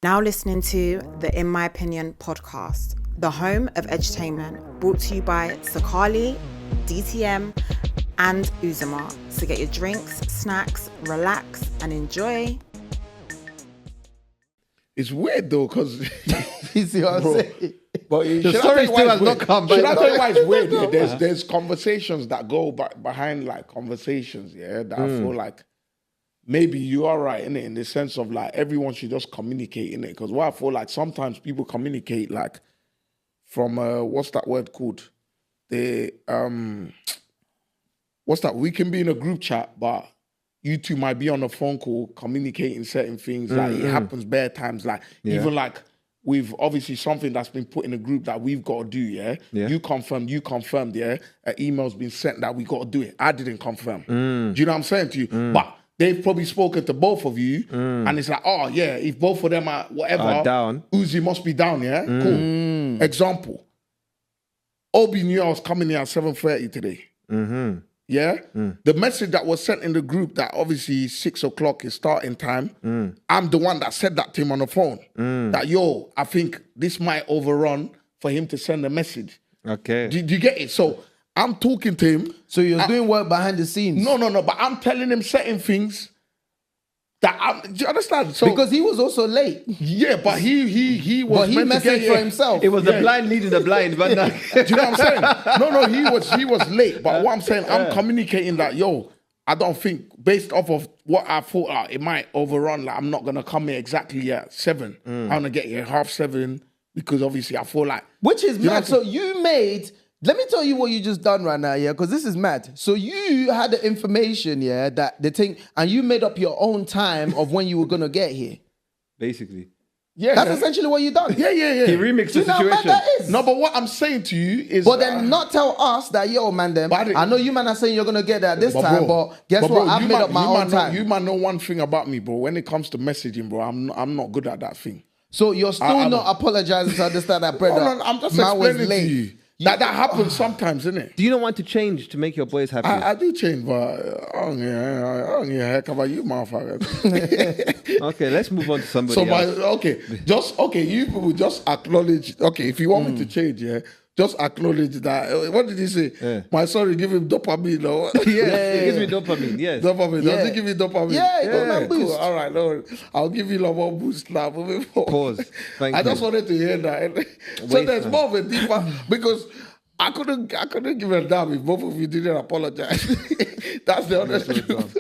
Now listening to the In My Opinion podcast, the home of edutainment, brought to you by Sakali, DTM, and Uzuma. So get your drinks, snacks, relax, and enjoy. It's weird though, because you see what I'm saying? But The story still has not come. Should I tell you why it's weird? Yeah? There's conversations that go behind like conversations, yeah, that I feel like maybe you are right in it, in the sense of like everyone should just communicate in it. Because what I feel like sometimes people communicate like from what's that word called? What's that? We can be in a group chat, but you two might be on a phone call communicating certain things. Like it happens bare times. Like even like with obviously something that's been put in a group that we've got to do. Yeah. You confirmed. Yeah. An email's been sent that we got to do it. I didn't confirm. Do you know what I'm saying to you? But they've probably spoken to both of you, and it's like, oh yeah, if both of them are whatever down, Uzi must be down. Yeah. Cool. Example. Obi knew I was coming here at 7:30 today. Yeah? The message that was sent in the group that obviously 6 o'clock is starting time, I'm the one that said that to him on the phone. That, yo, I think this might overrun for him to send a message. Okay. Do you get it? So I'm talking to him. So you're doing work behind the scenes? No, but I'm telling him certain things that do you understand? So, because he was also late. Yeah, but he was but he meant to get messaged for himself. It was the blind leading the blind, but no. Do you know what I'm saying? No, he was late. But what I'm saying, I'm communicating that, yo, I don't think, based off of what I thought, it might overrun. Like, I'm not going to come here exactly at 7. I'm going to get here 7:30 because obviously I feel like... Which is mad. So you made... Let me tell you what you just done right now, yeah, because this is mad. So you had the information, yeah, that the thing, and you made up your own time of when you were going to get here. Basically. Yeah. That's essentially what you done. Yeah. He remixed the You know how mad situation. that is? No, but what I'm saying to you is... But then not tell us that, yo, man, them. I know you man are saying you're going to get there this time, but guess what? I've made up my own time. You man know one thing about me, bro. When it comes to messaging, bro, I'm not good at that thing. So you're still not apologizing to understand that, brother. No, I'm just explaining to you. That happens sometimes, isn't it? Do you not want to change to make your boys happy? I do change, but I don't give a heck about you, motherfuckers. Okay, let's move on to somebody else. You people just acknowledge, if you want me to change, yeah, just acknowledge that. What did he say? Yeah. My sorry, give him dopamine. No? He gives me dopamine, yes. Dopamine, does he give you dopamine? Yeah, boost. Cool. All right, no, I'll give you a more boost now. Moving forward. Pause. Thank you. I just wanted to hear that. So there's more of a deeper, because I couldn't give a damn if both of you didn't apologize. That's the honest truth.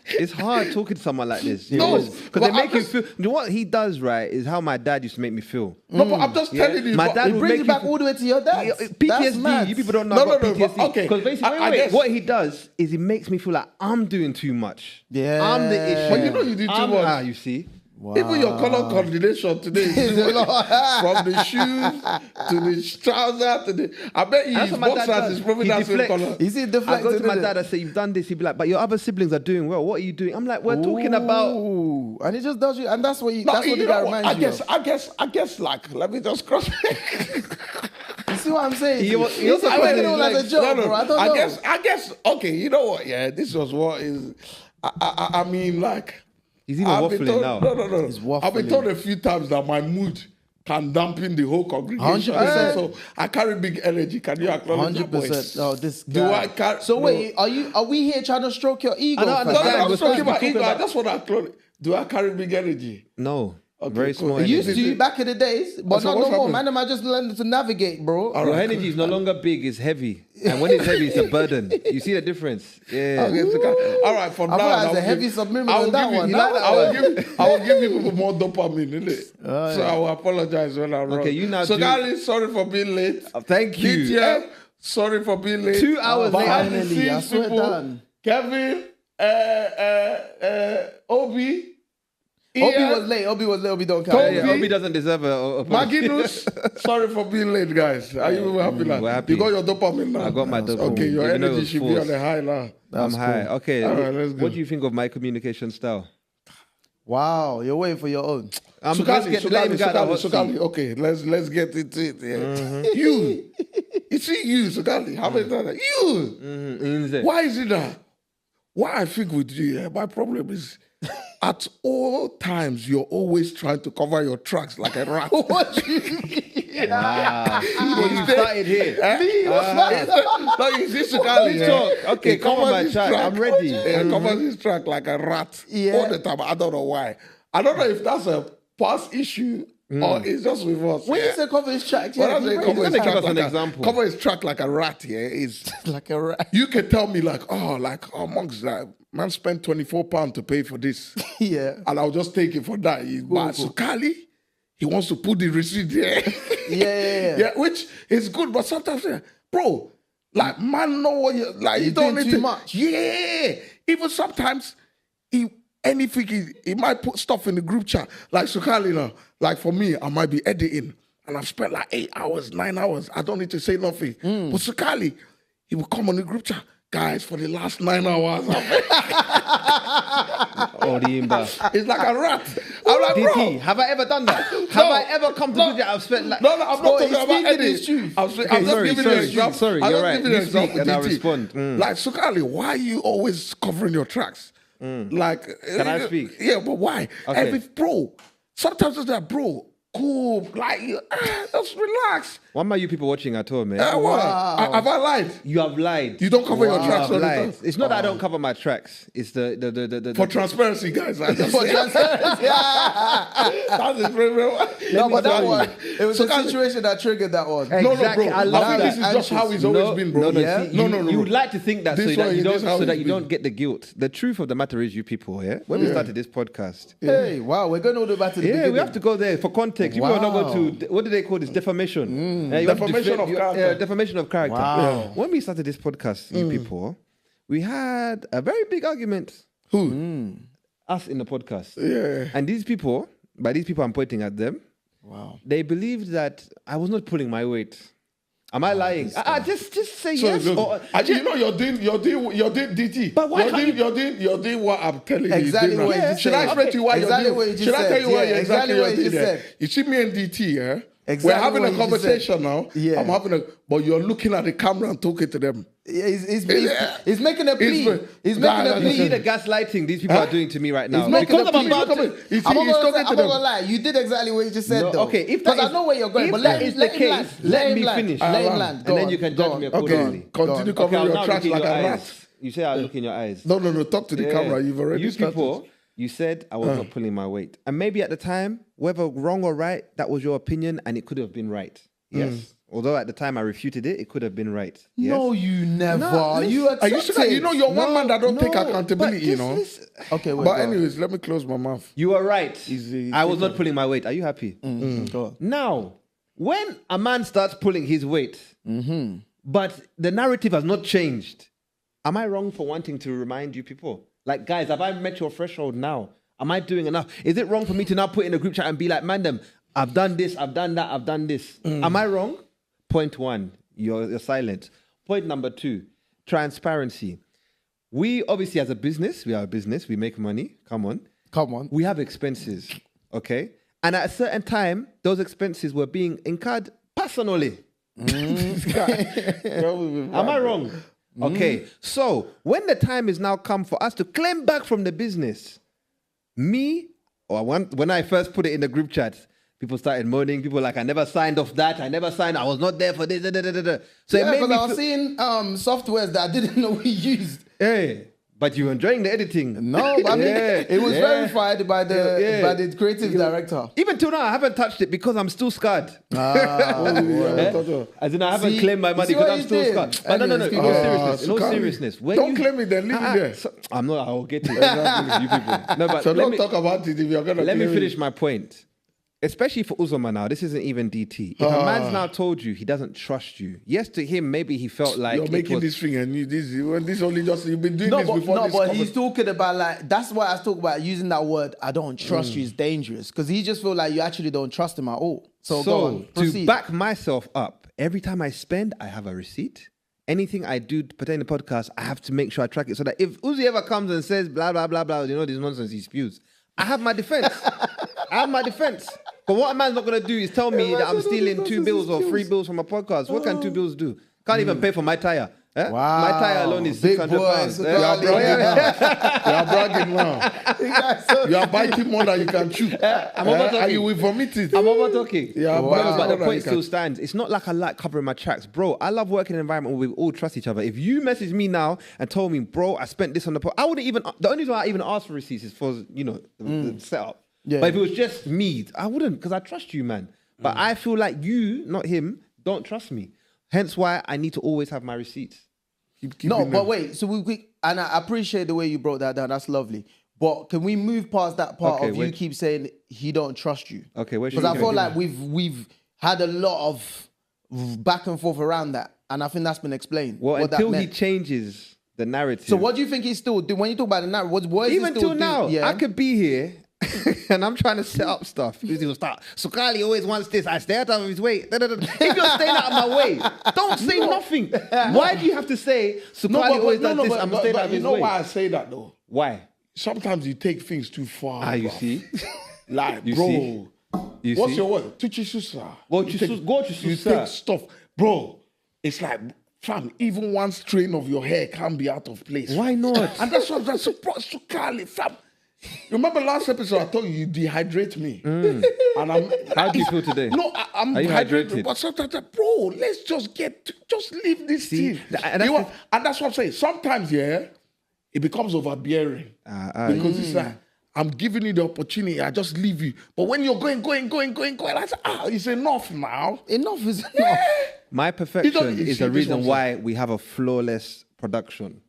It's hard talking to someone like this. No, because they make you feel. You know what he does, right? Is how my dad used to make me feel. No, but I'm just telling you. My dad It would brings make you back all the way to your dad. PTSD. You people don't know about PTSD. Okay. Because basically, what he does is he makes me feel like I'm doing too much. Yeah. I'm the issue. But you know you did too much. You see. Wow. Even your color coordination today, from the shoes to the trouser to the... I bet you his boxers is probably that same color. You see, I go to my dad and say, you've done this. He'd be like, but your other siblings are doing well. What are you doing? I'm like, we're talking about... And he just does you, and that's what you. That's what the guy reminds you of. I guess, like, let me just cross... You see what I'm saying? He also I make it all as a joke, bro. I don't know. I guess, okay, you know what? Yeah, this was what is... I mean, like... He's even waffling now. No. He's waffling. I've been told a few times that my mood can dampen the whole congregation. 100%. So I carry big energy. Can you acknowledge that, boys? 100%. No, this guy. Do I carry... So wait, are we here trying to stroke your ego? I don't understand. I'm stroking my ego. I just want to acknowledge. Do I carry big energy? No. Okay, Very cool. small It energy. used to back in the days, but So not what's no more. happening? Man, I just learned to navigate, bro. All Your right, energy is no longer big, it's heavy. And when it's heavy, it's a burden. You see the difference? Yeah. Okay, so, all right, from I now thought on, it was a heavy subliminal on that one. I will give people more dopamine, innit? So I will apologize when I'm wrong. Okay, you now So do- Gary, sorry for being late. Thank you. DTM, sorry for being late. 2 hours Behind the finally, I scenes swear people, down. Kevin, Obi, Obi Ian, was late. Obi don't count. Toby. Yeah, Obi doesn't deserve a Maginus, sorry for being late, guys. Are you happy now? we're happy. You got your dopamine now? I got my dopamine. Okay, your Even though it energy was should be forced. on the high now. I'm high. Okay. All right, let's go. What do you think of my communication style? Wow, you're waiting for your own. Let's get let him get the hot seat. Sukali. Okay, let's get into it. Yeah. You see you, Sukali. How many times? You. Why is it that? Why I think with you, my problem is at all times, you're always trying to cover your tracks like a rat. What do you mean? Well, you started here. No, you see Sukali, Talk. Okay, he come on, covers my his track. I'm ready. He covers his track like a rat all the time. I don't know why. I don't know if that's a past issue or it's just with us. When you say cover his track, When I say cover his Give track us an like example. cover his track like a rat, is like a rat. you can tell me Monks, man spent £24 to pay for this. Yeah. And I'll just take it for that. But Sukali, he wants to put the receipt there. Yeah. Which is good, but sometimes, bro, like, man, know what you like. You You're don't doing need too to. much. Yeah. Even sometimes, anything he might put stuff in the group chat. Like Sukali, now, like for me, I might be editing, and I've spent like 8 hours, 9 hours. I don't need to say nothing. But Sukali, he will come on the group chat. Guys, for the last 9 hours, Oh, the imba. it's like a rat. I'm like, bro. DP, have I ever done that? Have I ever come to do that? I've spent like... No, I'm not talking he's about speaking editing. his truth. I'm Okay, just sorry, giving you an example. sorry, I'm you're just right. giving you an You speak example, and I'll DT. respond. Like, Sukali, why are you always covering your tracks? Like, Can I speak? Yeah, but why? Okay. Bro, sometimes it's like, bro, cool, like, just relax. Why am I you people watching at all, man? What? Have I lied? You have lied. You don't cover your You tracks have all the lied. time? It's not that I don't cover my tracks. It's the For transparency, guys. I just For transparency. That's it, bro. No, but that tell you. one, it was So a can- situation that triggered that one. No, Exactly, bro. I love think that. this is just how he's always been, bro. No, Yeah? see, No. You would like to think that This so that way, you this don't, how so that it's you been. don't get the guilt. The truth of the matter is, you people, when we started this podcast, Hey, wow, we're going all the way back to the beginning. we have to go there for context. People are not Wow. going to what do they call this? Defamation. You have to Defamation of character. defamation of character. Wow. When we started this podcast, you people, we had a very big argument. Who? Us in the podcast. Yeah. And these people, by these people I'm pointing at them, Wow. they believed that I was not pulling my weight. Am I lying? Just say So, yes. look, Or, you're doing DT. But why can't you're doing what I'm telling Exactly you. You're what doing you now. Should said. I explain to you why Exactly you're what doing? you just Should I tell you why said. you're Yeah, exactly what you doing just that? said. You see me and DT, yeah? Exactly We're having what a you just conversation now. Yeah. I'm having but you're looking at the camera and talking to them. Yeah, he's making a plea. He's making a you see plea. the gaslighting these people are doing to me right now. He's making Because a I'm plea. about to- You see, I'm he's not talking to gonna them. lie. You did exactly what you just said, No, though. okay, if that Because I is- know where you're going, if but that let is the him case, land. let him me land. finish. Let him And land. and then you can judge me accordingly. Continue Okay, covering I'll your now tracks look in like your a eyes. rat. You say I'll look in your eyes. No, talk to the camera. You've already You started. people, you said I was not pulling my weight. And maybe at the time, whether wrong or right, that was your opinion and it could have been right. Yes. Although at the time I refuted it, it could have been right. Yes? No, you never. No, You Are you accept sure? it. You know, you're one man that don't take No, accountability, but you this know. is- Okay, wait. But go on. anyways, let me close my mouth. You are right. Easy. I was not pulling my weight. Are you happy? Go on. Now, when a man starts pulling his weight, but the narrative has not changed, am I wrong for wanting to remind you people? Like, guys, have I met your threshold now? Am I doing enough? Is it wrong for me to now put in a group chat and be like, man, them, I've done this, I've done that, I've done this. Am I wrong? Point one, you're silent. Point number two, transparency. We obviously, as a business, we are a business, we make money. Come on. We have expenses, okay? And at a certain time, those expenses were being incurred personally. Am I wrong? Okay, so when the time is now come for us to claim back from the business, when I first put it in the group chat, people started moaning. People were like, I never signed off that. I never signed. I was not there for this. So Yeah, it made because me I was seeing softwares that I didn't know we used. Hey, but you were enjoying the editing. No, but I mean, it was Yeah. verified by the creative director. Even till now, I haven't touched it because I'm still scared. Yeah. As in, I haven't See- claimed my you money see because what I'm you still did? scared. But no. Anyways, In all seriousnly, in all Sukari. seriousness, when Don't you, claim it, then leave it there. I'm not. I will get it. You people. No, but So let don't me talk about it if you're gonna. let me claim finish it. my point. Especially for Uzoma now, this isn't even DT. If a man's now told you he doesn't trust you, yes, to him maybe he felt like You're it making was- this thing and this only just you've been doing No, this but, before. no, this but conversation. he's talking about like that's why I was talking about using that word. I don't trust you is dangerous because he just feel like you actually don't trust him at all. So go on, to proceed. back myself up, every time I spend, I have a receipt. Anything I do pertaining to the podcast, I have to make sure I track it so that if Uzi ever comes and says blah blah blah blah, you know this nonsense he spews, I have my defense. I have my defense. But what a man's not gonna do is tell me that I'm stealing 2 bills or 3 bills from a podcast. What can 2 bills do? Can't even pay for my tire. Eh? Wow. My tire alone is Big 600 boy, pounds. so You are Carly, bragging yeah. now. You are bragging now. You guys so You are biting more than you can chew. I'm over And talking. you will vomit it. I'm over talking. Yeah, Wow. biting But more the than point you still can. stands. It's not like I like covering my tracks. Bro, I love working in an environment where we all trust each other. If you message me now and told me, bro, I spent this on the I wouldn't even, the only reason I even asked for receipts is for, the setup. Yeah. But if it was just me, I wouldn't, because I trust you, man. But I feel like you, not him, don't trust me. Hence why I need to always have my receipts. Keep No, keeping but them. wait. So we and I appreciate the way you broke that down. That's lovely. But can we move past that part Okay, of you wait. keep saying he don't trust you? Okay, where should Because I we feel go? like we've had a lot of back and forth around that, and I think that's been explained. Well, what that until he meant. changes the narrative. So what do you think he's still doing? When you talk about the narrative, what is he Even still till doing? now, Yeah. I could be here and I'm trying to set up stuff. He will start. So Carly always wants this. I stay out of his way. Da, da, da. If you're staying out of my way, don't say nothing. Why do you have to say so Carly always does this? I'm staying out of you his know way. why I say that though? Why? Sometimes you take things too far. You bruv. see? Like, You bro, see? You what's see? your word? Tuchisusa. Go You to take- go to You Susa. take stuff, bro. It's like, fam, even one strain of your hair can be out of place. Why not? And that's what that's so Carly, fam. Remember last episode I told you dehydrate me. And I'm How do you feel today? No, I'm Are you hydrated. hydrated? But sometimes, bro, let's just leave this See, thing. and that's And that's what I'm saying. Sometimes, yeah, it becomes overbearing. Because it's like, I'm giving you the opportunity, I just leave you. But when you're going, I say, it's enough now. Enough is enough. My You perfection don't- you is see, the this reason one, why we have a flawless production.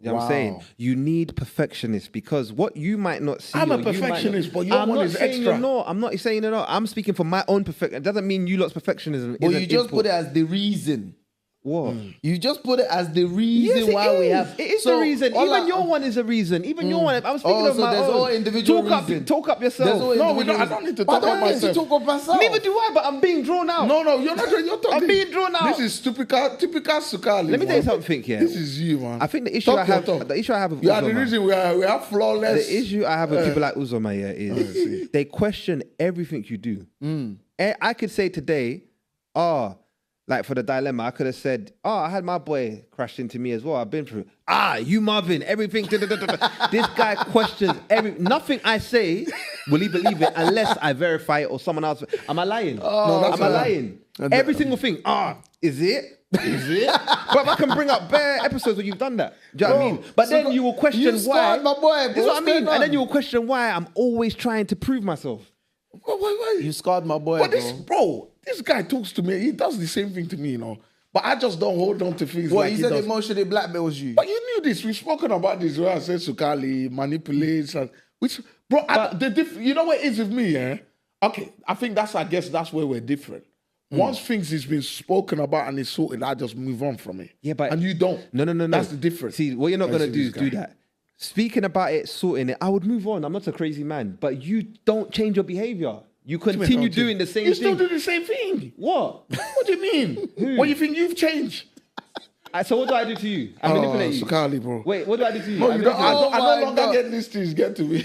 You know what I'm saying? Wow. You need perfectionists because what you might not see. I'm a or you might not- perfectionist, but your I'm one not is saying extra. You're not. I'm not saying you're not. I'm speaking for my own perfection. It doesn't mean you lot's perfectionism. But is you an just input. put it as the reason. What? You just put it as the reason Yes, it why we is. have. It is So, the reason. all Even I- your one is a reason. Even your one. I'm speaking Oh, of so my there's own. all individual reason. Talk up yourself. There's all No, individual I don't need to But talk I about don't need to myself. talk of myself. Neither do I, but I'm being drawn out. No, you're not. You're talking. I'm being drawn out. This is typical Sukali. Let me tell you man. something, yeah. This is you, man. I think the issue I have. The issue I have with You are the Uzoma- reason we have flawless. The issue I have with people like Uzoma is they question everything you do. I could say today, like for the dilemma, I could have said, I had my boy crashed into me as well. I've been through. You Marvin, everything. This guy questions nothing I say. Will he believe it unless I verify it or someone else? Am I lying? No, that's Am I a lie. lying? Every single thing. Is it? Is it? But I can bring up bare episodes where you've done that. Do you know what I mean? But then you will question you why. scarred my boy, This is what I what's mean. going on? And then you will question why I'm always trying to prove myself. Wait. You scarred my boy, But this guy talks to me. He does the same thing to me, But I just don't hold on to things Well, like he he said does. emotionally blackmails you. But you knew this. We've spoken about this. Where I said Sukali manipulates, and which, bro. You know what it is with me, yeah? Okay, I guess that's where we're different. Once things has been spoken about and it's sorted, I just move on from it. Yeah, but and you don't. No. That's the difference. See, what you're not I gonna see do is this do guy. that. Speaking about it, sorting it, I would move on. I'm not a crazy man, but you don't change your behavior. You continue doing the same You thing. still do the same thing. What? What do you mean? What do you think you've changed? So what do I do to you? I manipulate you. Sukali, bro. Wait, what do I do to you? No, I you don't. manipulate you. I my no longer God. get these things get to me.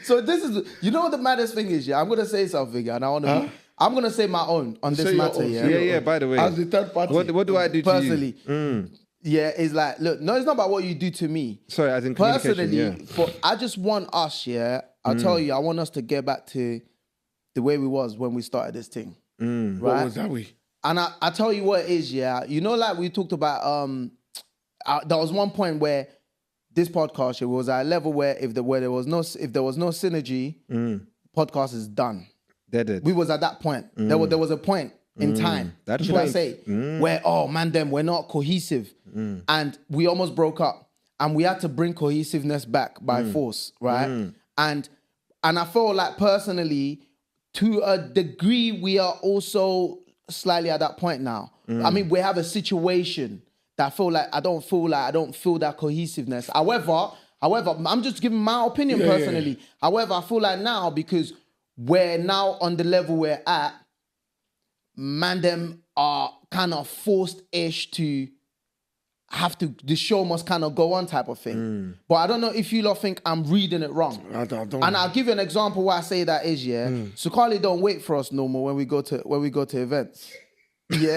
So this is, you know what the maddest thing is, yeah? I'm gonna say something, and I'm gonna say my own on this Say your matter, own, yeah. say your Yeah. own. By the way, As the third party. what do I do to Personally, you? yeah, it's like, look, no, it's not about what you do to me. Sorry, as in communication. Personally, I just want us, yeah. I'll tell you, I want us to get back to the way we was when we started this thing, What right? was that way? And I tell you what it is, yeah. You know, like we talked about, there was one point where this podcast it was at a level where if there was no synergy, podcast is done. They did. We was at that point. There was a point in time, That should I point. say, where we're not cohesive, and we almost broke up, and we had to bring cohesiveness back by force, right? And I feel like personally, to a degree, we are also slightly at that point now. I mean, we have a situation that I don't feel that cohesiveness. However, I'm just giving my opinion personally. However, I feel like now, because we're now on the level we're at, man, them are kind of forced-ish to have to, the show must kind of go on type of thing. But I don't know if you lot think I'm reading it wrong. I don't. And I'll give you an example why I say that is, yeah. So Carly don't wait for us no more when we go to events. Yeah.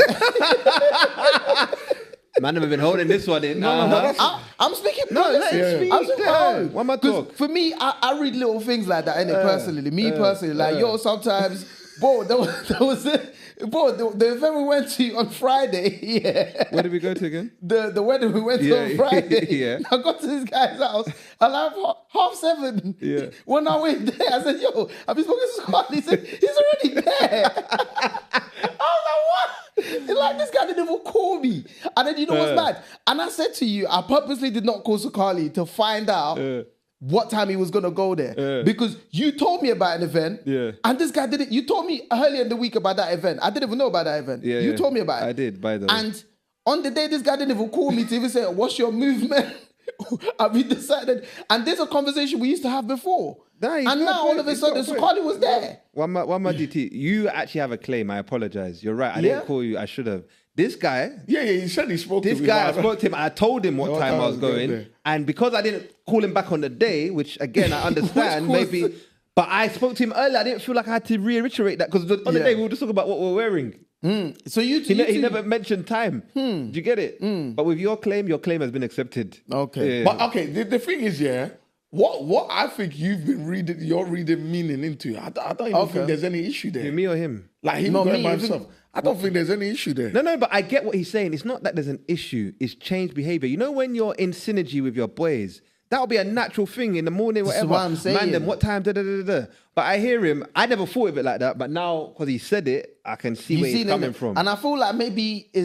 Man, have been holding this one in. I'm speaking. No, let him speak. I'm speaking. Yeah. One more talk. For me, I read little things like that, innit, personally. Me personally, like, yo, sometimes, bro, there was the event we went to on Friday, yeah. Where did we go to again? The wedding we went to on Friday. Yeah. I got to this guy's house at like 7:30. Yeah. When I went there, I said, yo, I've been spoken to Scott. He said, he's already there. I was like, what? It's like, this guy didn't even call me. And then you know what's bad? And I said to you, I purposely did not call Sakali to find out what time he was going to go there. Because you told me about an event. Yeah. And this guy didn't. You told me earlier in the week about that event. I didn't even know about that event. Yeah, you told me about it. I did, by the way. And on the day, this guy didn't even call me to even say, what's your movement? And we decided. And there's a conversation we used to have before. And now all of a sudden, Sakali was there. One more DT. You actually have a claim. I apologize. You're right. I didn't call you. I should have. This guy. Yeah, he said he spoke to me. This guy, I spoke to him. I told him what time I was going. And because I didn't call him back on the day, which again, I understand, maybe. But I spoke to him earlier. I didn't feel like I had to reiterate that because on the day we were just talking about what we're wearing. So he never mentioned time. Do you get it? But with your claim has been accepted. Okay. But okay, the thing is, what I think you're reading meaning into. I don't even think there's any issue there. Me or him? Like him going by himself. I don't think there's any issue there. No, but I get what he's saying. It's not that there's an issue. It's changed behavior. You know when you're in synergy with your boys, that'll be a natural thing in the morning, whatever. That's what I'm saying. Man, then what time, But I hear him. I never thought of it like that. But now, because he said it, I can see where he's coming from. And I feel like maybe all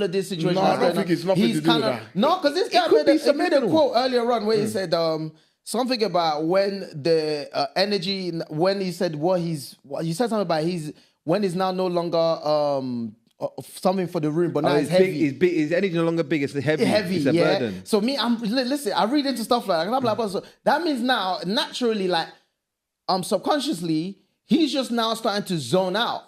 of this situation. No, I don't think it's nothing to do with that. No, because this guy made a quote earlier on where he said something about when the energy, when he said you said something about when he's now no longer something for the room, but now it's heavy. His energy no longer big. It's heavy. It's a burden. So listen. I read into stuff like that. I'm like, so that means now naturally, like, subconsciously, he's just now starting to zone out,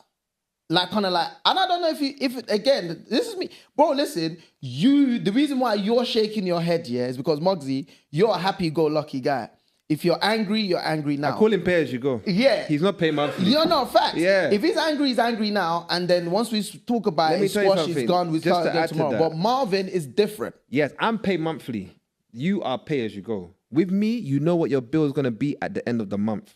like kind of like. And I don't know if again, this is me, bro. Listen, the reason why you're shaking your head, is because Muggsy, you're a happy-go-lucky guy. If you're angry now. I call him pay as you go. Yeah. He's not paying monthly. You're not facts. Yeah. If he's angry now, and then once we talk about it, squash is gone, we start again tomorrow. But Marvin is different. Yes, I'm paid monthly. You are pay as you go. With me, you know what your bill is going to be at the end of the month.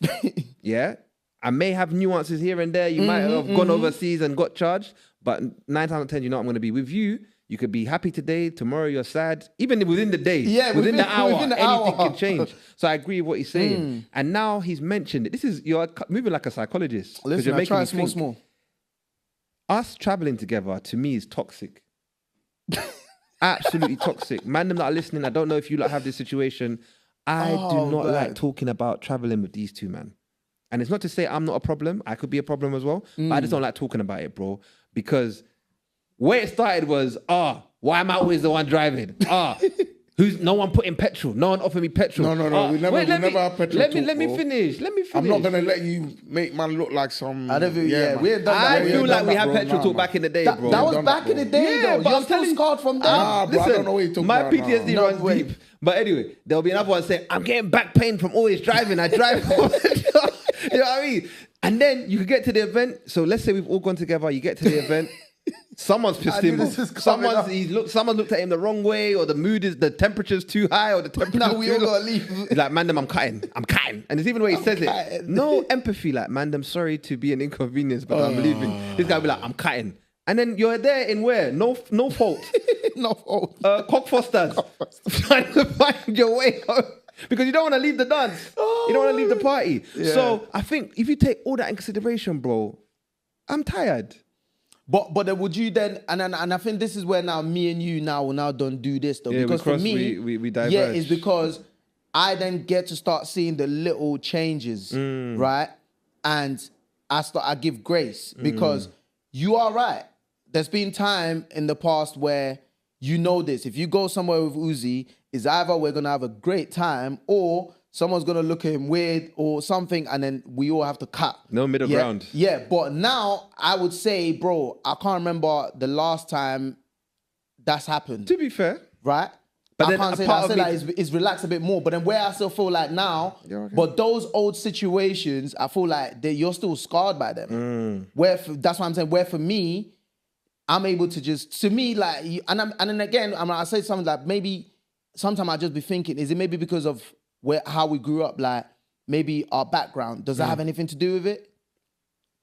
Yeah? I may have nuances here and there. You might have gone overseas and got charged, but 9 times out of 10, you know what I'm going to be. With you, you could be happy today, tomorrow you're sad. Even within the day, within the hour, anything can change. So I agree with what he's saying. And now he's mentioned it. You're moving like a psychologist. Listen, you're making I try small. Us traveling together, to me, is toxic. Absolutely toxic. Man, them that are listening, I don't know if you have this situation. I do not like talking about traveling with these two, man. And it's not to say I'm not a problem. I could be a problem as well. But I just don't like talking about it, bro. Because where it started was, why am I always the one driving? No one put in petrol. No one offered me petrol. No. We never have petrol. Let me finish. I'm not gonna let you make man look like some. I feel like we had petrol talk back in the day, bro. That was back in the day, though. But I'm still scarred from that. Bro, I don't know what you're talking my about. My PTSD runs deep. But anyway, there'll be another one saying, I'm getting back pain from always driving. I drive. You know what I mean? And then you could get to the event. So let's say we've all gone together. You get to the event. Someone's pissed him off. Someone looked at him the wrong way, or the temperature's too high, or the temperature's now we all gotta leave. He's like, man, I'm cutting. And it's even the way he says it. No empathy, like, man, I'm sorry to be an inconvenience, but I'm leaving. This guy will be like, I'm cutting. And then you're there in where? No fault. No fault. Cockfosters. Trying to find your way home. Because you don't want to leave the dance. You don't want to leave the party. Yeah. So I think if you take all that in consideration, bro, I'm tired. But then would you then, and I think this is where now me and you now don't do this though. Yeah, because for me, we diverge. Yeah, it's because I then get to start seeing the little changes, right? And I give grace because you are right. There's been time in the past where you know this. If you go somewhere with Uzi, it's either we're going to have a great time or someone's going to look at him weird or something, and then we all have to cut. No middle ground. Yeah, but now I would say, bro, I can't remember the last time that's happened. To be fair. Right? But I can't say that. I said that it's relaxed a bit more. But then where I still feel like now, but those old situations, I feel like you're still scarred by them. That's what I'm saying. Where for me, I'm able to just, to me, like, and then again, I say something like, maybe sometimes I just be thinking, is it maybe because of how we grew up, like maybe our background, does that have anything to do with it?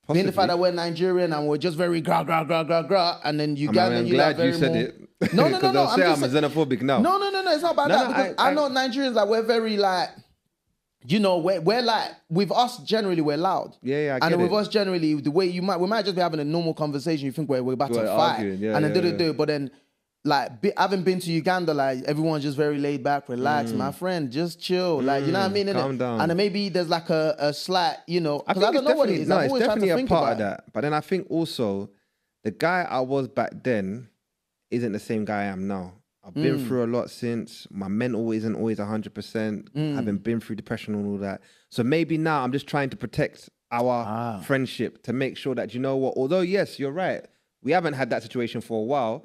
Possibly. Being the fact that we're Nigerian and we're just very gra, and then Uganda, I'm you glad like you very said more... it. No, Because they'll say I'm xenophobic now. No, it's not about that. Because I know Nigerians, like, we're very, like, you know, we're like, with us, generally, we're loud. Yeah, I get And with it. us, generally, the way we might just be having a normal conversation, you think we're about to fight. Arguing, And then but then, like, having been to Uganda, like, everyone's just very laid back, relaxed. My friend, just chill. Like, you know what I mean? Calm down. And then maybe there's like a slight, you know, I because I don't know what it is. No, I've it's always tried to definitely a think part about of that. But then I think also the guy I was back then isn't the same guy I am now. I've been through a lot since. My mental isn't always 100%. Having been through depression and all that. So maybe now I'm just trying to protect our friendship to make sure that, you know what, although yes, you're right, we haven't had that situation for a while,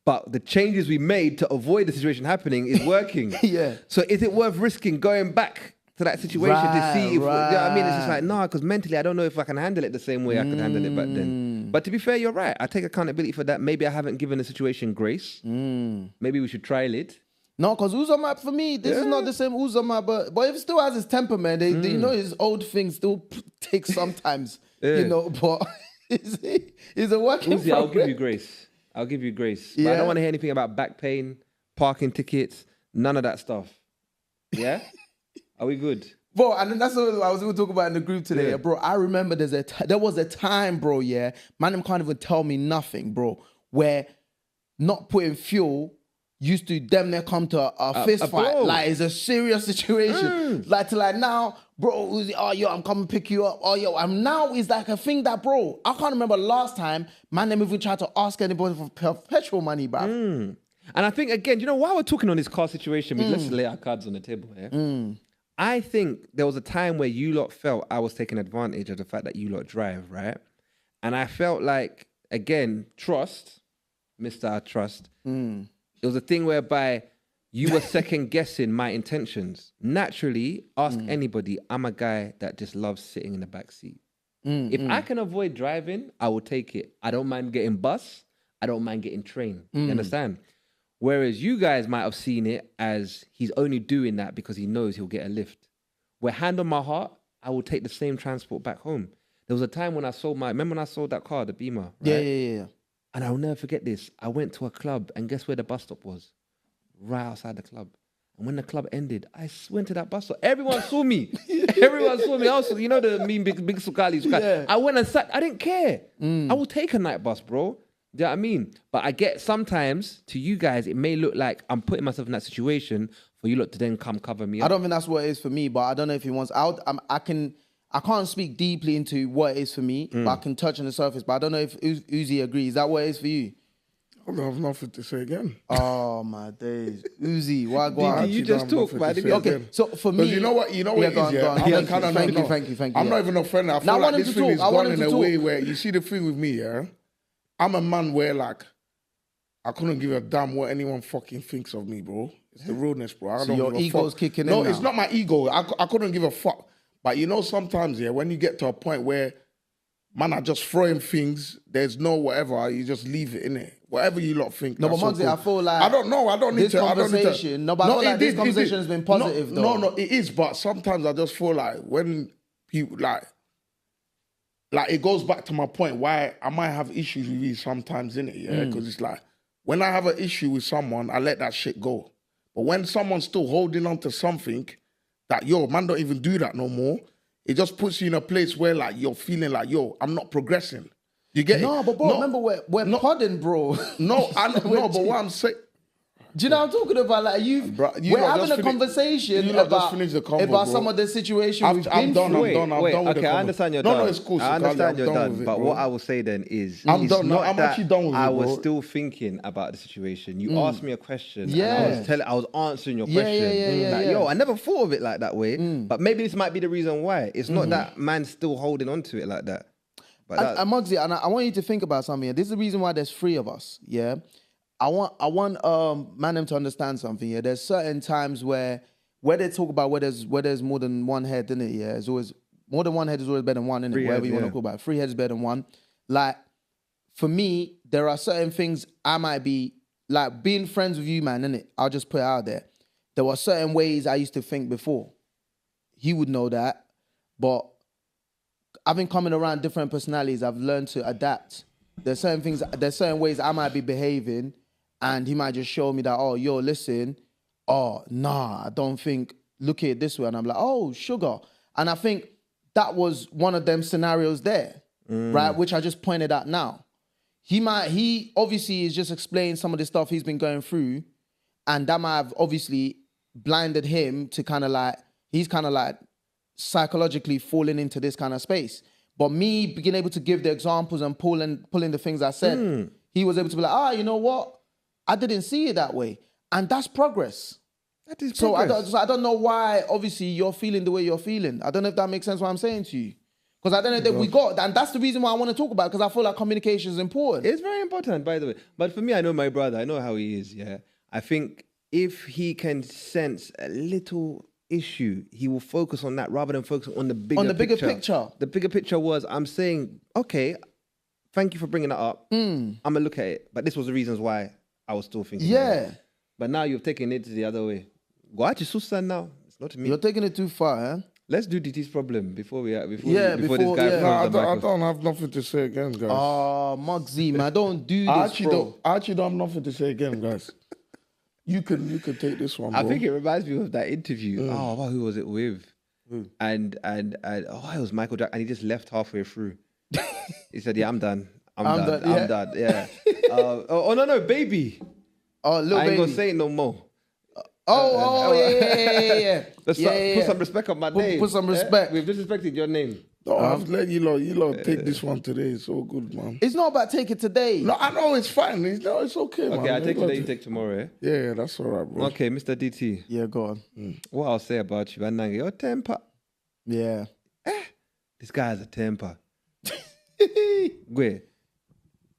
but the changes we made to avoid the situation happening is working. Yeah. So is it worth risking going back to that situation to see if, you know what I mean? It's just like, nah, because mentally I don't know if I can handle it the same way I could handle it back then. But to be fair, you're right. I take accountability for that. Maybe I haven't given the situation grace. Maybe we should trial it. No, because Uzoma, for me, this is not the same Uzoma, but if it still has his temperament, you know, his old things still take sometimes, you know, but he's a working Uzi, I'll give you grace. I'll give you grace. But I don't want to hear anything about back pain, parking tickets, none of that stuff. Yeah? Are we good? Bro, and that's what I was going to talk about in the group today. Yeah. Bro, I remember there was a time, bro, man, them can't even tell me nothing, bro, where not putting fuel used to damn near come to a fist fight. Like, it's a serious situation. Like, to like now, bro, oh, yo, I'm coming to pick you up. Oh, yo, and now it's like a thing that, bro, I can't remember last time, man, them even tried to ask anybody for petrol money, bro. And I think, again, you know, while we're talking on this car situation, let's lay our cards on the table here. I think there was a time where you lot felt I was taking advantage of the fact that you lot drive, right? And I felt like, again, trust, Mr. Trust, it was a thing whereby you were second guessing my intentions. Naturally, ask anybody, I'm a guy that just loves sitting in the back seat. If I can avoid driving, I will take it. I don't mind getting bus. I don't mind getting train. You understand? Whereas you guys might have seen it as he's only doing that because he knows he'll get a lift. Where hand on my heart, I will take the same transport back home. There was a time when I sold remember when I sold that car, the Beamer? Right? Yeah. And I'll never forget this. I went to a club and guess where the bus stop was? Right outside the club. And when the club ended, I went to that bus stop. Everyone saw me. Everyone saw me. Also, you know the mean big Sukali. Yeah. I went and sat. I didn't care. I will take a night bus, bro. Do you know what I mean? But I get sometimes, to you guys, it may look like I'm putting myself in that situation for you lot to then come cover me up. I don't think that's what it is for me, but I don't know if he wants... I can't speak deeply into what it is for me, but I can touch on the surface. But I don't know if Uzi agrees. Is that what it is for you? I don't have nothing to say again. Oh, my days. Uzi, why go on? You just talk, man. Okay, so for me... You know what it is? Thank you. I'm not even offended. I feel like this thing is gone in a way where... You see the thing with me, yeah? I'm a man where, like, I couldn't give a damn what anyone fucking thinks of me, bro. It's the realness, bro. I don't your give a ego's fuck. kicking in No, now. it's not my ego. I couldn't give a fuck. But you know, sometimes, yeah, when you get to a point where, man, I just throwing things, there's no whatever, you just leave it in it. Whatever you lot think. No, but that's Muggsy, so cool. I feel like... I don't know. I don't need this to... conversation... No, but I feel like this conversation has been positive, though. No, it is. But sometimes I just feel like when people, like it goes back to my point why I might have issues with you sometimes, innit? Yeah, because it's like, when I have an issue with someone, I let that shit go. But when someone's still holding on to something that, yo, man, don't even do that no more, it just puts you in a place where, like, you're feeling like, yo, I'm not progressing. You get it? No, but bro, remember we're podding, bro. No, but what I'm saying... Do you know what I'm talking about? Like we're having a conversation about some of the situation we've been through. I'm done with okay, I understand you're done. No, it's cool. I understand you're done. But what I will say then is, I'm done. I'm actually done with it, I was still thinking about the situation. You asked me a question. Yeah. And I was answering your question. Yo, I never thought of it like that way. But maybe this might be the reason why. It's not that man's still holding on to it like that. But and Muggsy, and I want you to think about something here. This is the reason why there's three of us. Yeah. I want Manem to understand something. Yeah, there's certain times where they talk about where there's more than one head, isn't it? Yeah, it's always more than one head is always better than one, isn't it? Whatever you want to call about it. 3 heads is better than one. Like for me, there are certain things I might be, like being friends with you, man, innit? I'll just put it out there. There were certain ways I used to think before. He would know that. But I've been coming around different personalities. I've learned to adapt. There's certain ways I might be behaving, and he might just show me that, oh, yo, listen, oh, nah, I don't think, look at it this way. And I'm like, oh, sugar. And I think that was one of them scenarios there, right? Which I just pointed out now. He obviously is just explaining some of the stuff he's been going through, and that might have obviously blinded him to kind of like, he's kind of like psychologically falling into this kind of space. But me being able to give the examples and pulling the things I said, he was able to be like, you know what? I didn't see it that way. And that's progress. That is so progress. I don't know why, obviously, you're feeling the way you're feeling. I don't know if that makes sense what I'm saying to you. Because I don't know that we got, and that's the reason why I want to talk about it, because I feel like communication is important. It's very important, by the way. But for me, I know my brother. I know how he is, yeah. I think if he can sense a little issue, he will focus on that rather than focus on the bigger picture. The bigger picture was, I'm saying, okay, thank you for bringing that up. I'm going to look at it. But this was the reasons why I was still thinking. Yeah. But now you've taken it the other way. Go out to Susan now. It's not me. You're taking it too far, huh? Let's do DT's problem before this guy I don't have nothing to say again, guys. Oh, Muggsy, man, don't do this, bro. I actually don't have nothing to say again, guys. You can take this one, bro. I think it reminds me of that interview. Oh, well, who was it with? And it was Michael Jackson, and he just left halfway through. He said, "Yeah, I'm done. I'm done. Yeah. No, baby. Oh, little I ain't baby. gonna say it no more. Yeah. Put some respect on my name. Put some respect. We've disrespected your name. No, I've let you lot take this one today. It's all good, man. It's not about take it today. No, I know it's fine. It's okay, man. Okay, I take today, you take tomorrow, eh? Yeah, that's all right, bro. Okay, Mr. DT. Yeah, go on. What I'll say about you, Ananga, your temper. Yeah. This guy has a temper. Wait.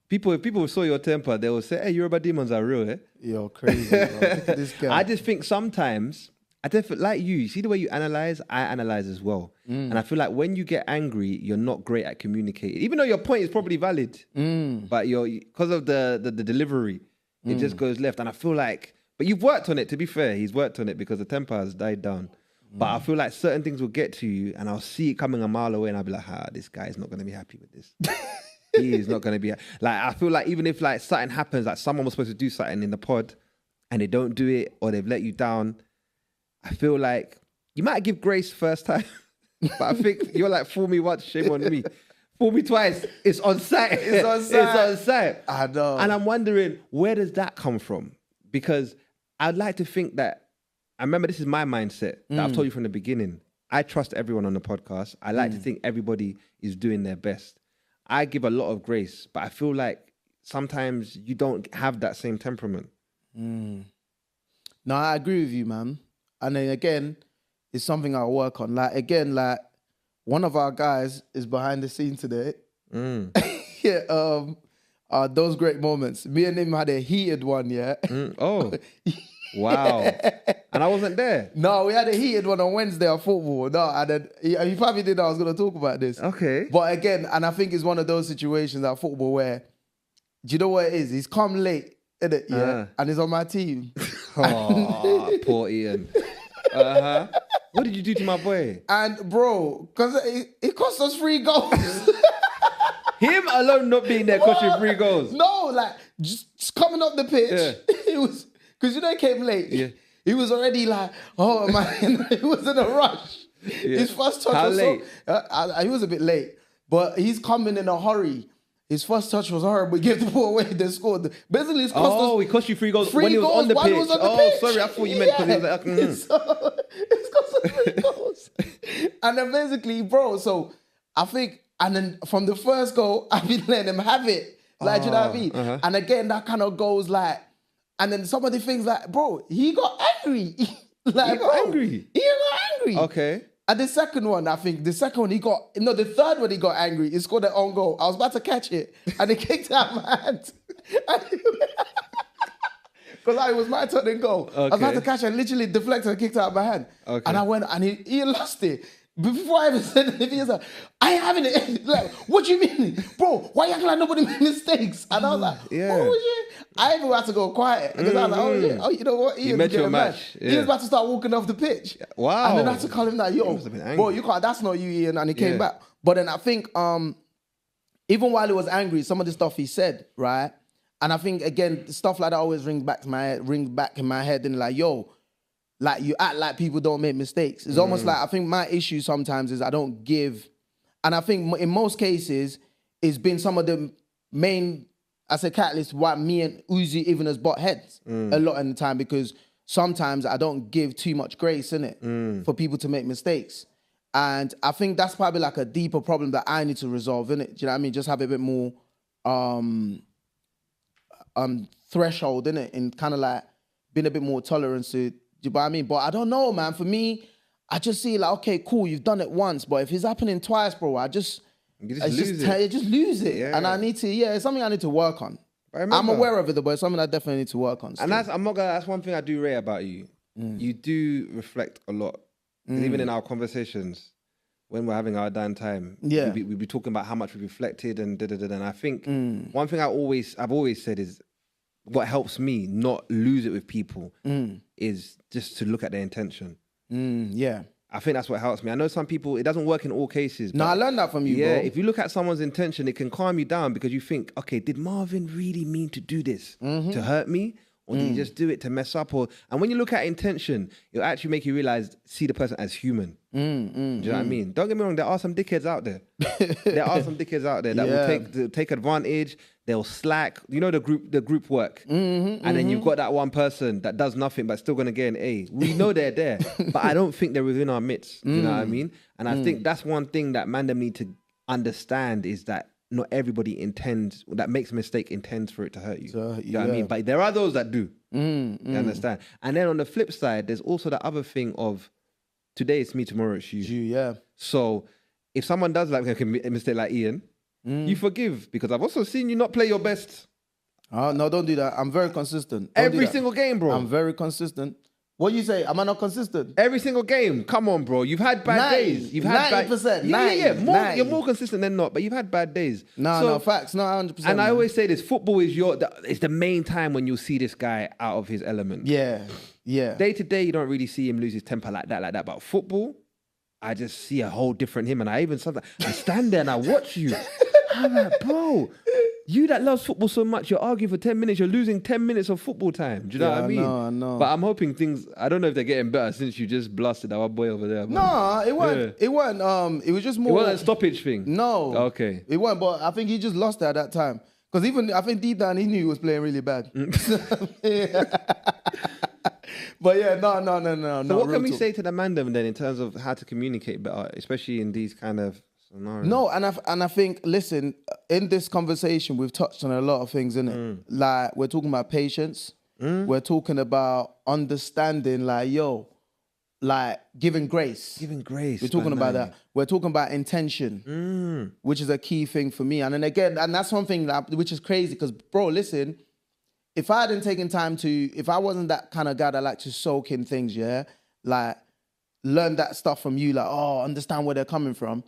People saw your temper, they will say, hey, Yoruba demons are real, eh? You're crazy, bro. Look at this guy. I just think sometimes, I definitely, like you see the way you analyze, I analyze as well. And I feel like when you get angry, you're not great at communicating. Even though your point is probably valid, but because of the delivery, it just goes left. And I feel like, but you've worked on it, to be fair. He's worked on it because the temper has died down. But I feel like certain things will get to you and I'll see it coming a mile away and I'll be like, this guy is not going to be happy with this. He is not going to be like, I feel like even if like something happens, like someone was supposed to do something in the pod and they don't do it or they've let you down, I feel like you might give grace first time, but I think you're like, fool me once, shame on me. Fool me twice, it's on site. It's on site. It's on site. I know. And I'm wondering, where does that come from? Because I'd like to think that, I remember this is my mindset that I've told you from the beginning. I trust everyone on the podcast. I like to think everybody is doing their best. I give a lot of grace, but I feel like sometimes you don't have that same temperament. No, I agree with you, man. And then again, it's something I'll work on. Like, again, like, one of our guys is behind the scene today. Those great moments. Me and him had a heated one, yeah? Oh, wow. And I wasn't there. No, we had a heated one on Wednesday at football. No, and then he probably didn't know I was going to talk about this. Okay. But again, and I think it's one of those situations at football where, do you know what it is? He's come late, innit? Yeah. And he's on my team. Oh, poor Ian. What did you do to my boy? And bro, because it cost us 3 goals. Him alone not being there cost you 3 goals. No, like just coming up the pitch. It was because he came late. Yeah. He was already like, oh man, he was in a rush. Yeah. His first touch How was late? He was a bit late, but he's coming in a hurry. His first touch was horrible. He gave the ball away. They scored. Basically, it's cost us. He cost you 3 goals when he was on the pitch. Sorry, I thought you meant because he was like, So, it's cost us 3 goals. And then basically, bro, so I think, and then from the first goal, I've been letting him have it. Like, do you know what I mean? And again, that kind of goes like, and then some of the things like, bro, he got angry. Like, he got angry? He got angry. Okay. And the second one, I think, the third one he got angry. He scored an own goal. I was about to catch it, and he kicked it out of my hand. Because it was my turn and goal. Okay. I was about to catch it, and literally deflected and kicked it out of my hand. Okay. And I went, and he lost it. Before I even said anything, he's like, I haven't. Like, what do you mean? Bro, why you acting like nobody made mistakes? And I was like, oh shit. I even had to go quiet. Because I was like, oh shit. Oh, you know what? You met your match. He was about to start walking off the pitch. Wow. And then I had to call him like, yo, bro, you can't, that's not you, Ian. And he came back. But then I think, even while he was angry, some of the stuff he said, right? And I think, again, stuff like that always ring back in my head and like, yo, like you act like people don't make mistakes. It's almost like, I think my issue sometimes is I don't give, and I think in most cases, it's been some of the main, I say catalyst, why me and Uzi even has butt heads a lot in the time, because sometimes I don't give too much grace, innit, for people to make mistakes. And I think that's probably like a deeper problem that I need to resolve, innit? Do you know what I mean? Just have a bit more threshold, innit? And kind of like being a bit more tolerant to, do you know what I mean? But I don't know, man. For me, I just see like, okay, cool, you've done it once, but if it's happening twice, bro, I just lose it. Yeah. And I need to, it's something I need to work on. I'm aware of it, but it's something I definitely need to work on. Still. And that's one thing I do rate about you. You do reflect a lot. Even in our conversations, when we're having our downtime, we be talking about how much we reflected and da-da-da. And I think one thing I've always said is, what helps me not lose it with people is just to look at their intention. I think that's what helps me. I know some people, it doesn't work in all cases. No, I learned that from you, bro. If you look at someone's intention, it can calm you down because you think, okay, did Marvin really mean to do this to hurt me? Or did he just do it to mess up? And when you look at intention, it'll actually make you realize, see the person as human. Do you know what I mean? Don't get me wrong, there are some dickheads out there. There are some dickheads out there that will take advantage. They'll slack. You know the group work. And then you've got that one person that does nothing but still going to get an A. We know they're there, but I don't think they're within our midst. You know what I mean? And I think that's one thing that Mandem need to understand is that not everybody that makes a mistake intends for it to hurt you. You know what I mean? But there are those that do. You understand? And then on the flip side, there's also the other thing of today it's me, tomorrow it's you. So if someone does like a mistake like Ian, you forgive, because I've also seen you not play your best. Oh, no, don't do that. I'm very consistent. Every single game, bro. I'm very consistent. What you say? Am I not consistent? Every single game. Come on, bro. You've had bad days. You've had 90%. You're more consistent than not, but you've had bad days. No, facts. No, 100%. And I always say this: football is it's the main time when you'll see this guy out of his element. Yeah. Day to day, you don't really see him lose his temper like that. But football, I just see a whole different him, and I stand there and I watch you. I'm like, bro, you that loves football so much, you're arguing for 10 minutes, you're losing 10 minutes of football time. Do you know what I mean? I know. But I'm hoping I don't know if they're getting better since you just blasted our boy over there. No, it weren't. It weren't. It was just more. It wasn't a stoppage thing? No. Okay. It weren't, but I think he just lost it at that time. Because even, I think deep down, he knew he was playing really bad. But yeah, no. So what can we say to the Mandem then in terms of how to communicate better, especially in these kind of scenarios? No, and I think, listen, in this conversation, we've touched on a lot of things, innit? Like, we're talking about patience. We're talking about understanding, like, like, giving grace. We're talking about that. We're talking about intention, which is a key thing for me. And then again, and that's one thing which is crazy, because, bro, listen, if I hadn't taken time if I wasn't that kind of guy that liked to soak in things, like, learn that stuff from you, like, understand where they're coming from,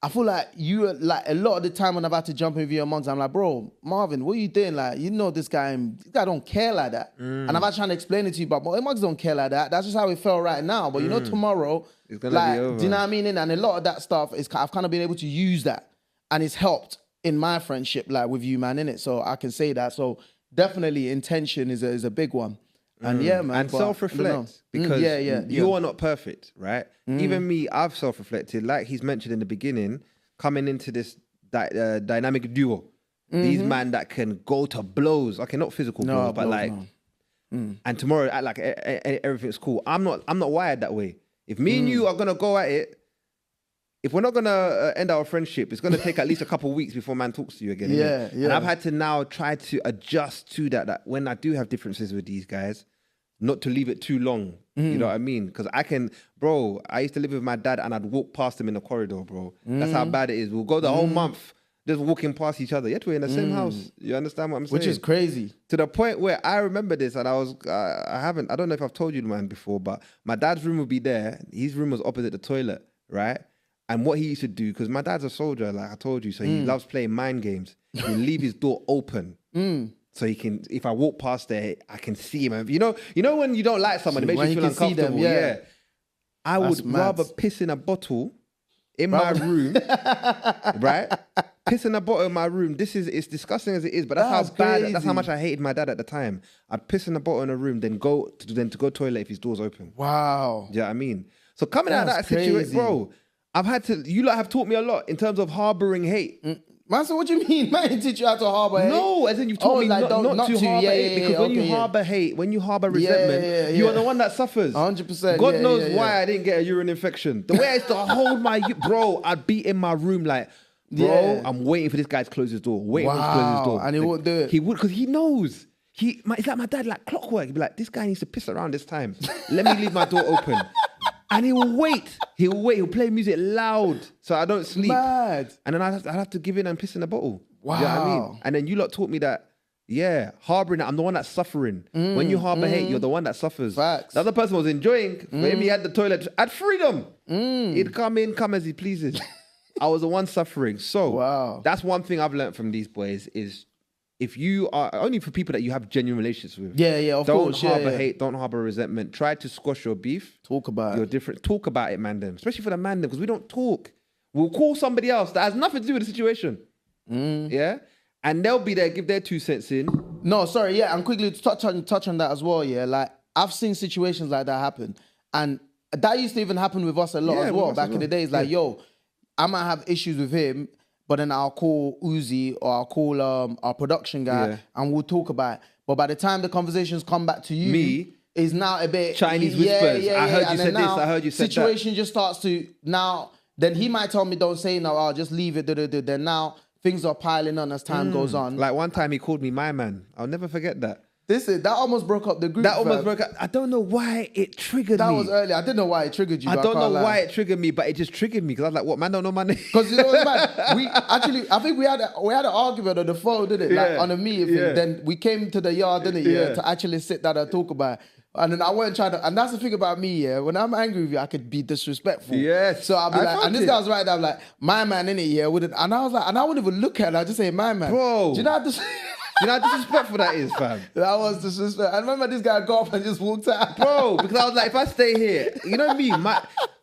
I feel like like, a lot of the time when I've had to jump in with your months, I'm like, bro, Marvin, what are you doing? Like, you know this guy don't care like that. And I've had trying to explain it to you, but Mugs don't care like that. That's just how it felt right now. But you know, tomorrow, it's gonna be over. Do you know what I mean? And a lot of that stuff, I've kind of been able to use that. And it's helped in my friendship, like, with you, man, innit? So I can say that. So definitely intention is a big one. And yeah, man. And self-reflect, because you are not perfect, right? Even me, I've self-reflected, like he's mentioned in the beginning, coming into this dynamic duo. These men that can go to blows. Okay, not physical blows, but like, and tomorrow, act like everything's cool. I'm not wired that way. If me and you are gonna go at it, if we're not gonna end our friendship, it's gonna take at least a couple of weeks before man talks to you again. Yeah. And I've had to now try to adjust to that when I do have differences with these guys, not to leave it too long. You know what I mean? Because I used to live with my dad and I'd walk past him in the corridor, bro. That's how bad it is. We'll go the whole month just walking past each other. Yet we're in the same house. You understand what I'm saying? Which is crazy. To the point where I remember this, and I don't know if I've told you, man, before, but my dad's room would be there. His room was opposite the toilet, right? And what he used to do, because my dad's a soldier, like I told you, so he loves playing mind games. He'll leave his door open. So he can, if I walk past there, I can see him. You know when you don't like someone, it makes you feel uncomfortable. Yeah. I would rather piss in a bottle in my room, right? Piss in a bottle in my room. It's disgusting as it is, but that's how much I hated my dad at the time. I'd piss in a bottle in a room, then go toilet if his door's open. Wow. Do you know what I mean? So coming out of that situation, bro, you lot have taught me a lot in terms of harboring hate. Man, so what do you mean? Man didn't teach you how to harbor hate? No, as in you've taught me not to harbor hate, because when you harbor hate, when you harbor resentment, you are the one that suffers. 100%. God knows why I didn't get a urine infection. The way I used to hold bro, I'd be in my room like, bro, I'm waiting for this guy to close his door. Waiting for him to close his door. And he won't do it. He would, because he knows. It's like my dad, like clockwork. He'd be like, this guy needs to piss around this time. Let me leave my door open. And he will wait. He'll play music loud so I don't sleep. Mad. And then I'd have to give in and piss in the bottle. Wow. You know what I mean? And then you lot taught me that, harboring it, I'm the one that's suffering. When you harbor hate, you're the one that suffers. Facts. The other person was enjoying. For him, he had the toilet at freedom. He'd come as he pleases. I was the one suffering. So that's one thing I've learned from these boys is if you are, only for people that you have genuine relationships with. Of course. Don't harbor hate, don't harbor resentment. Try to squash your beef. Talk about your different. Talk about it, man, them. Especially for the man, them, because we don't talk. We'll call somebody else that has nothing to do with the situation. Yeah? And they'll be there, give their 2 cents in. No, sorry, and quickly to touch on that as well, like, I've seen situations like that happen. And that used to even happen with us a lot as well. Back in the days, like, I might have issues with him, but then I'll call Uzi or I'll call our production guy and we'll talk about it. But by the time the conversations come back to you, is now a bit Chinese whispers. I heard you said this. I heard you said that. Situation just starts to now. Then he might tell me, "Don't say no. I'll just leave it." Then now things are piling on as time goes on. Like one time he called me my man. I'll never forget that. That almost broke up the group. That almost broke up. I don't know why it triggered me. That was early. I didn't know why it triggered you. I don't know why it triggered me, but it just triggered me because I was like, "What, man? Don't know my name." Because you know what's mad? I think we had an argument on the phone, didn't it? Like on a meeting thing. Then we came to the yard, didn't it? To actually sit down and talk about it. And then I went trying to, and that's the thing about me, when I'm angry with you, I could be disrespectful. Yes. So I'll be like, and this guy was right there, I'm like, my man, innit, wouldn't, and I was like, and I wouldn't even look at it, I just say, my man. Bro. Do you know how disrespectful that is, fam? That was disrespectful. I remember this guy got up and just walked out. Bro, because I was like, if I stay here, you know me,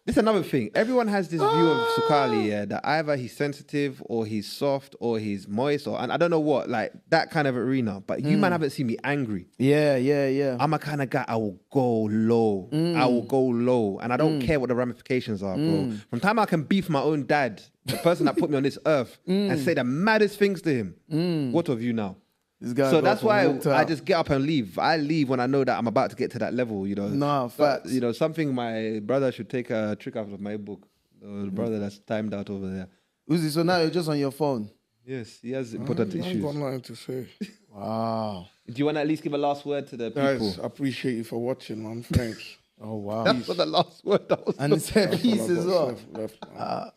this is another thing. Everyone has this view of Sukali, that either he's sensitive or he's soft or he's moist and I don't know what, like that kind of arena. But you man haven't seen me angry. Yeah. I'm a kind of guy, I will go low. I will go low. And I don't care what the ramifications are, bro. From time I can beef my own dad, the person that put me on this earth, and say the maddest things to him. What of you now? So that's why I just get up and leave. I leave when I know that I'm about to get to that level, you know. No, facts. You know, something my brother should take a trick out of my book. The brother that's timed out over there. Uzi, so now you're just on your phone? Yes, he has important issues. I've got nothing to say. Wow. Do you want to at least give a last word to the people? Guys, I appreciate you for watching, man. Thanks. Oh, wow. That's for the last word. And it said peace as well.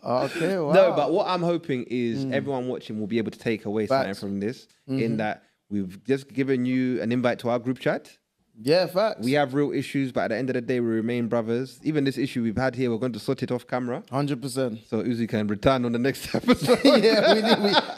Okay, wow. No, but what I'm hoping is everyone watching will be able to take away something from this, in that we've just given you an invite to our group chat. Yeah, facts. We have real issues, but at the end of the day, we remain brothers. Even this issue we've had here, we're going to sort it off camera. 100%. So Uzi can return on the next episode.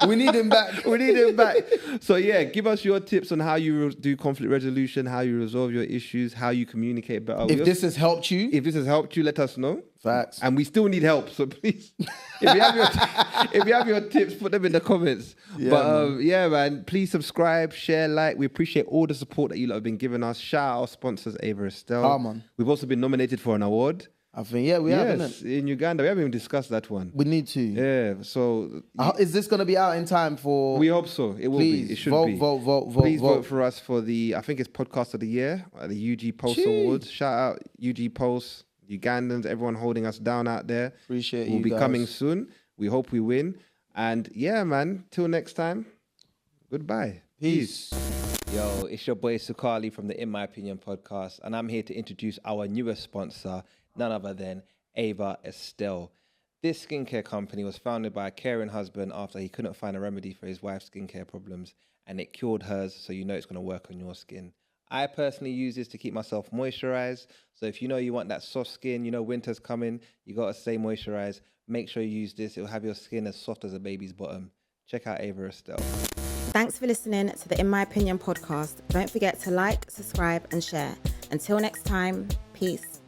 we need him back. We need him back. So yeah, give us your tips on how you do conflict resolution, how you resolve your issues, how you communicate better. If this has helped you, let us know. Facts. And we still need help, so please, if you have your tips, put them in the comments. Yeah, man, please subscribe, share, like. We appreciate all the support that you lot have been giving us. Shout out our sponsors, Ava Estelle. Come on. We've also been nominated for an award. I think, we have, yes, in Uganda. We haven't even discussed that one. We need to. Yeah, so... is this going to be out in time for... We hope so. It will be. It should be. Vote. Please vote for us for the, I think it's Podcast of the Year, the UG Pulse Awards. Shout out UG Pulse, Ugandans, everyone holding us down out there. Appreciate you We'll be guys. coming soon. We hope we win. And yeah, man, till next time, goodbye. Peace. Yo, it's your boy Sukali from the In My Opinion podcast, and I'm here to introduce our newest sponsor, none other than Ava Estelle. This skincare company was founded by a caring husband after he couldn't find a remedy for his wife's skincare problems, and it cured hers, so you know it's going to work on your skin. I personally use this to keep myself moisturized. So if you know you want that soft skin, you know winter's coming, you got to stay moisturized, make sure you use this. It'll have your skin as soft as a baby's bottom. Check out Ava Estelle. Thanks for listening to the In My Opinion podcast. Don't forget to like, subscribe and share. Until next time, peace.